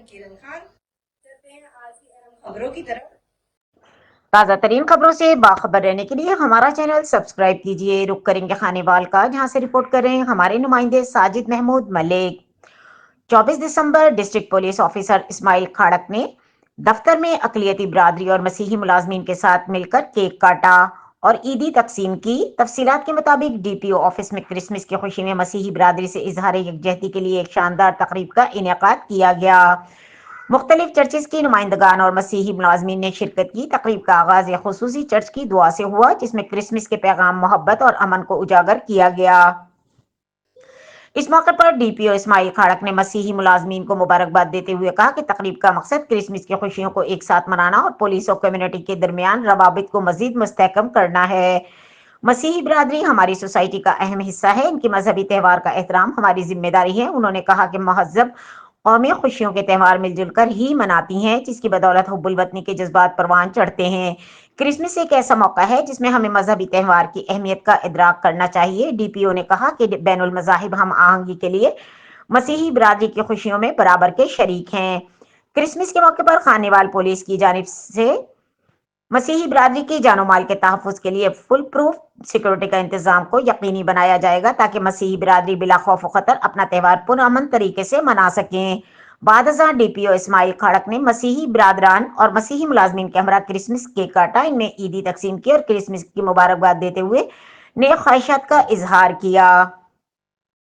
किरण खान। चलते हैं आज की अहम खबरों की तरफ। ताज़ा तरीन खबरों से बाखबर रहने के लिए हमारा चैनल सब्सक्राइब कीजिए। रुक करेंगे खानेवाल का, जहां से रिपोर्ट कर रहे हैं हमारे नुमाइंदे साजिद महमूद मलिक। 24 दिसंबर डिस्ट्रिक्ट पुलिस ऑफिसर इस्माइल खाड़क ने दफ्तर में अकलियती बिरादरी और मसीही मुलाजमीन के साथ मिलकर केक काटा और ईदी तकसीम की। तफसीलात के मुताबिक डीपीओ ऑफिस में क्रिसमस की खुशी में मसीही बिरादरी से इजहार यकजहती के लिए एक शानदार तकरीब का इनेकाद किया गया। मुख्तलिफ चर्चिज की नुमाइंदगान और मसीही मुलाजमीन ने शिरकत की। तकरीब का आगाज एक खुसूसी चर्च की दुआ से हुआ, जिसमें क्रिसमस के पैगाम, मोहब्बत और अमन को उजागर किया गया। इस मौके पर डीपीओ इस्माइल खाड़क ने मसीही मुलाजमीन को मुबारकबाद देते हुए कहा कि तकरीब का मकसद क्रिसमस की खुशियों को एक साथ मनाना और पुलिस और कम्युनिटी के दरमियान रवाबित को मजीद मुस्तहकम करना है। मसीही बिरादरी हमारी सोसाइटी का अहम हिस्सा है, इनकी मजहबी त्यौहार का एहतराम हमारी जिम्मेदारी है। उन्होंने कहा कि महजब कौमी खुशियों के त्यौहार मिलजुल कर ही मनाती हैं, जिसकी बदौलत हुब्बुल वतनी के जज्बात परवान चढ़ते हैं। क्रिसमस एक ऐसा मौका है जिसमें हमें मजहबी त्यौहार की अहमियत का इदराक करना चाहिए। डीपीओ ने कहा कि बैनुल मज़ाहिब हम आहंगी के लिए मसीही बिरादरी की खुशियों में बराबर के शरीक हैं। क्रिसमस के मौके पर खानेवाल पुलिस की जानिब से मसीही बिरादरी की जानो माल के तहफ़्फ़ुज़ के लिए फुल प्रूफ सिक्योरिटी का इंतजाम को यकीनी बनाया जाएगा, ताकि मसीही बिरादरी बिला खौफ खतर अपना त्यौहार पुरअमन तरीके से मना सकें। बाद अज़ां डीपीओ इस्माइल खड़क ने मसीही बिरादरान और मसीही मुलाजमीन के हमरा क्रिसमस केक काटा, इनमें ईदी तकसीम की और क्रिसमस की मुबारकबाद देते हुए नेक ख्वाहिशात का इजहार किया।